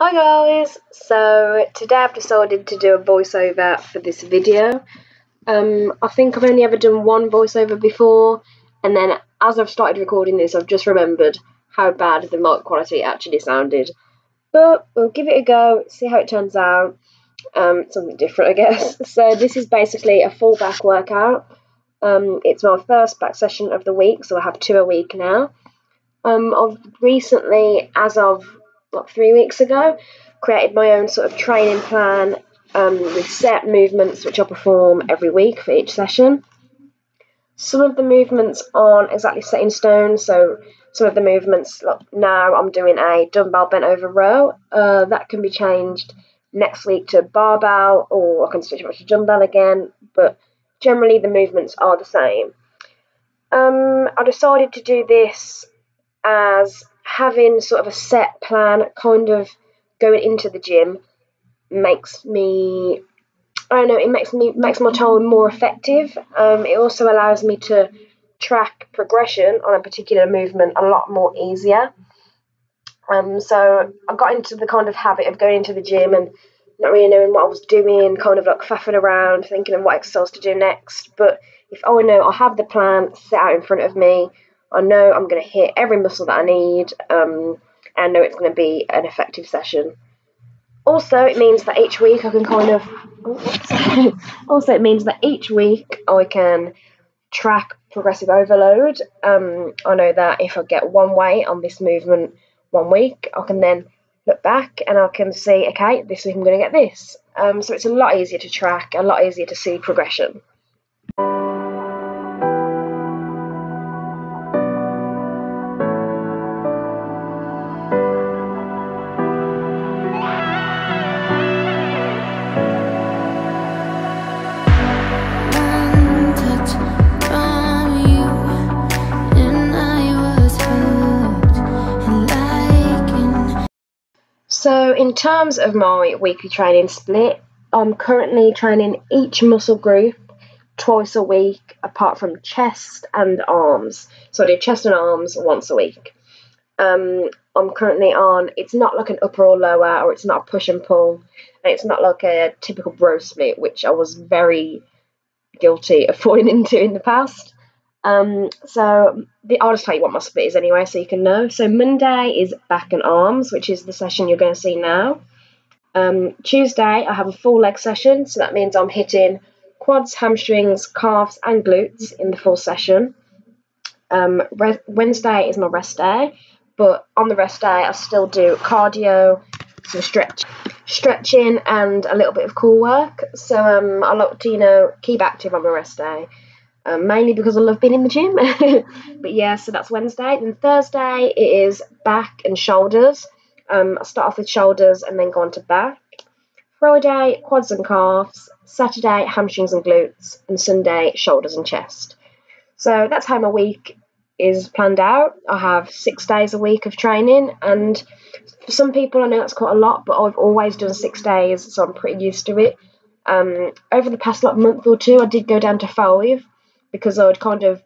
Hi guys! So today I've decided to do a voiceover for this video. I think I've only ever done one voiceover before, and then as I've started recording this I've just remembered how bad the mic quality actually sounded. But we'll give it a go, see how it turns out. Something different I guess. So this is basically a full back workout. It's my first back session of the week, so I have 2 a week now. I've recently, as of 3 weeks ago, created my own sort of training plan with set movements which I perform every week for each session. Some of the movements aren't exactly set in stone, so some of the movements, like now I'm doing a dumbbell bent over row, that can be changed next week to barbell, or I can switch back to dumbbell again, but generally the movements are the same. I decided to do this as having sort of a set plan kind of going into the gym makes me, I don't know, it makes my time more effective. It also allows me to track progression on a particular movement a lot more easier. So I got into the kind of habit of going into the gym and not really knowing what I was doing, kind of like faffing around, thinking of what exercise to do next. But if I know I have the plan set out in front of me, I know I'm going to hit every muscle that I need, and I know it's going to be an effective session. Also, it means that each week I can also, it means that each week I can track progressive overload. I know that if I get one weight on this movement one week, I can then look back and I can see, okay, this week I'm going to get this. So it's a lot easier to track, a lot easier to see progression. So in terms of my weekly training split, I'm currently training each muscle group twice a week, apart from chest and arms. So I do chest and arms once a week. I'm currently on, it's not like an upper or lower, or it's not a push and pull, and it's not like a typical bro split, which I was very guilty of falling into in the past. I'll just tell you what my split is anyway, so you can know. So Monday is back and arms, which is the session you're going to see now. Tuesday, I have a full leg session, so that means I'm hitting quads, hamstrings, calves, and glutes in the full session. Wednesday is my rest day, but on the rest day, I still do cardio, some stretching, and a little bit of core work. So I like to, keep active on my rest day. Mainly because I love being in the gym. But yeah, so that's Wednesday. Then Thursday it is back and shoulders. I start off with shoulders and then go on to back. Friday, quads and calves. Saturday, hamstrings and glutes. And Sunday, shoulders and chest. So that's how my week is planned out. I have 6 days a week of training, and for some people I know that's quite a lot, but I've always done 6 days, so I'm pretty used to it. Over the past month or two, I did go down to 5, because I'd kind of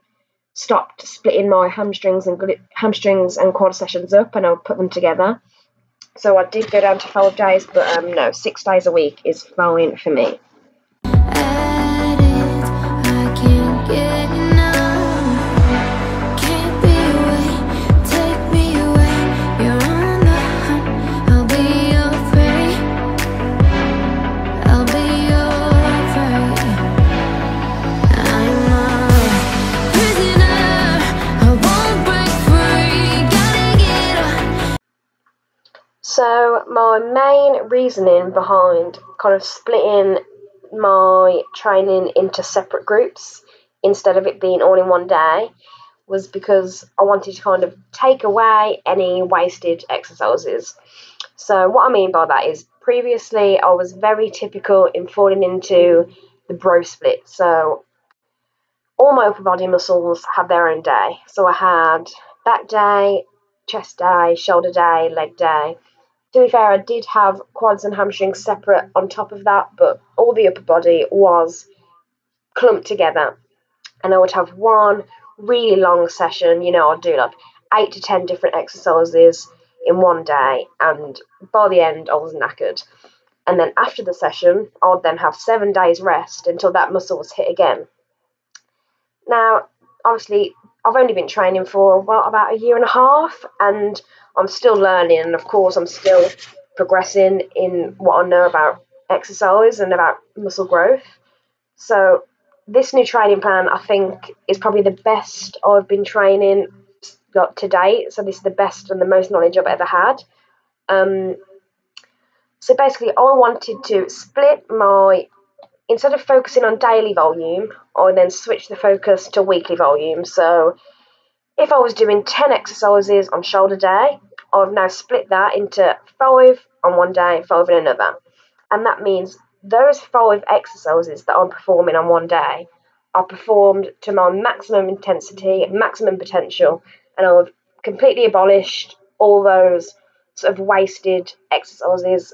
stopped splitting my hamstrings and quad sessions up, and I would put them together. So I did go down to 5 days, but no, 6 days a week is fine for me. So my main reasoning behind kind of splitting my training into separate groups instead of it being all in one day was because I wanted to kind of take away any wasted exercises. So what I mean by that is, previously I was very typical in falling into the bro split. So all my upper body muscles had their own day. So I had back day, chest day, shoulder day, leg day. To be fair, I did have quads and hamstrings separate on top of that, but all the upper body was clumped together. And I would have one really long session, I'd do like 8 to 10 different exercises in one day, and by the end I was knackered. And then after the session, I would then have 7 days rest until that muscle was hit again. Now, obviously, I've only been training for about a year and a half, and I'm still learning, and of course I'm still progressing in what I know about exercise and about muscle growth. So this new training plan, I think, is probably the best I've been training to date. So this is the best and the most knowledge I've ever had. So basically, I wanted to split instead of focusing on daily volume, I then switch the focus to weekly volume. So if I was doing 10 exercises on shoulder day, I've now split that into 5 on one day, 5 on another. And that means those 5 exercises that I'm performing on one day are performed to my maximum intensity, maximum potential, and I've completely abolished all those sort of wasted exercises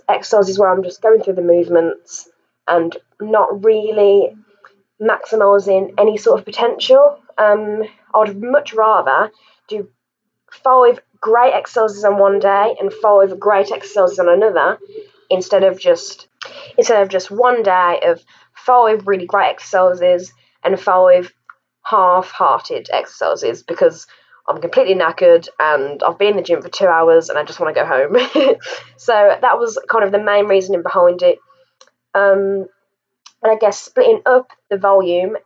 where I'm just going through the movements and not really maximising any sort of potential. I'd much rather do 5 great exercises on one day and 5 great exercises on another, instead of just one day of 5 really great exercises and 5 half-hearted exercises, because I'm completely knackered and I've been in the gym for 2 hours and I just want to go home. So that was kind of the main reasoning behind it. And I guess splitting up the volume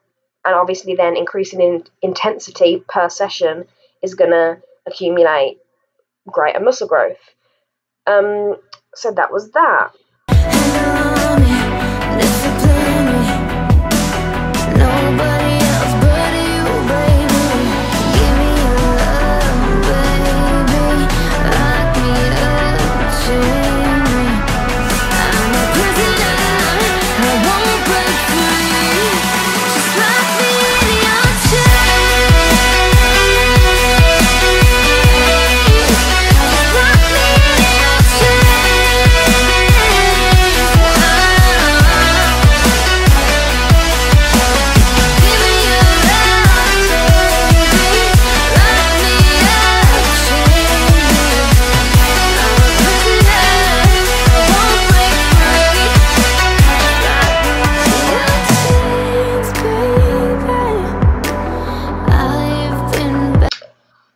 and obviously then increasing in intensity per session is going to accumulate greater muscle growth. So that was that.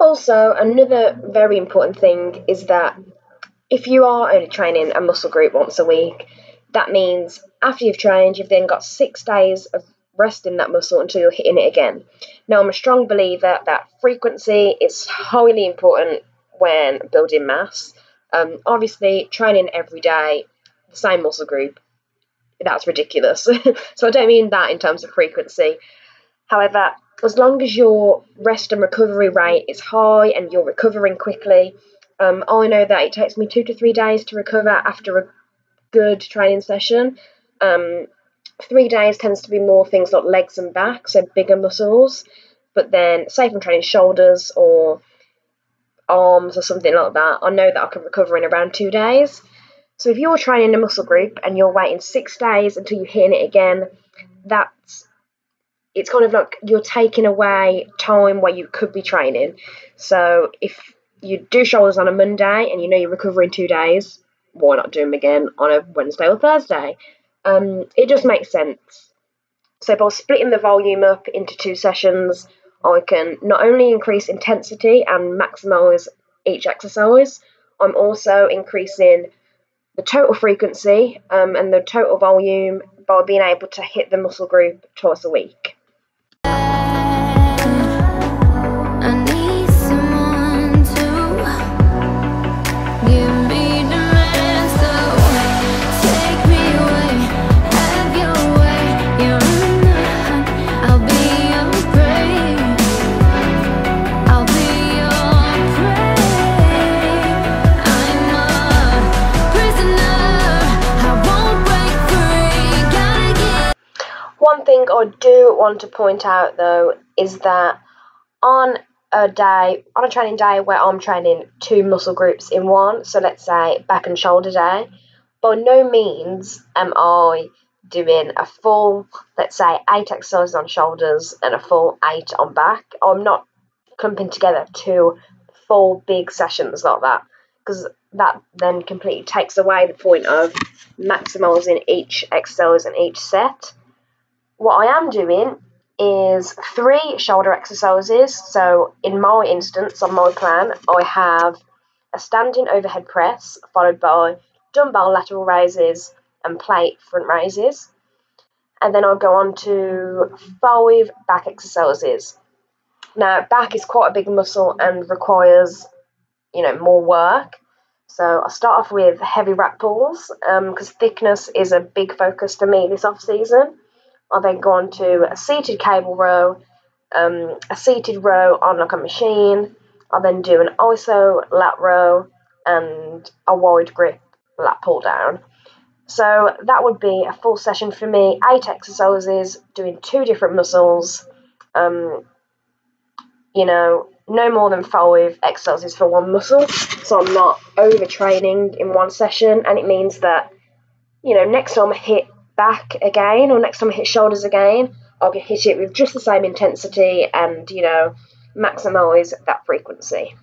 Also, another very important thing is that if you are only training a muscle group once a week, that means after you've trained, you've then got 6 days of resting that muscle until you're hitting it again. Now, I'm a strong believer that frequency is highly important when building mass. Obviously, training every day, the same muscle group, that's ridiculous. So I don't mean that in terms of frequency. However, as long as your rest and recovery rate is high and you're recovering quickly, I know that it takes me 2 to 3 days to recover after a good training session. 3 days tends to be more things like legs and back, so bigger muscles. But then, say if I'm training shoulders or arms or something like that, I know that I can recover in around 2 days. So if you're training a muscle group and you're waiting 6 days until you're hitting it again, it's kind of like you're taking away time where you could be training. So if you do shoulders on a Monday and you know you recover in 2 days, why not do them again on a Wednesday or Thursday? It just makes sense. So by splitting the volume up into 2 sessions, I can not only increase intensity and maximise each exercise, I'm also increasing the total frequency and the total volume by being able to hit the muscle group twice a week. One thing I do want to point out though is that on a training day where I'm training 2 muscle groups in one, so let's say back and shoulder day, by no means am I doing a full, let's say 8 exercises on shoulders and a full 8 on back. I'm not clumping together 2 full big sessions like that. because that then completely takes away the point of maximising each exercise in each set. What I am doing is 3 shoulder exercises. So in my instance, on my plan, I have a standing overhead press followed by dumbbell lateral raises and plate front raises. And then I'll go on to 5 back exercises. Now, back is quite a big muscle and requires, more work. So I'll start off with heavy rack pulls, because thickness is a big focus for me this off season. I'll then go on to a seated cable row, a seated row on like a machine. I'll then do an iso lat row and a wide grip lat pull down. So that would be a full session for me, 8 exercises, doing 2 different muscles. No more than 5 exercises for one muscle, so I'm not overtraining in one session, and it means that, next time I hit back again, or next time I hit shoulders again, I'll hit it with just the same intensity and, maximise that frequency.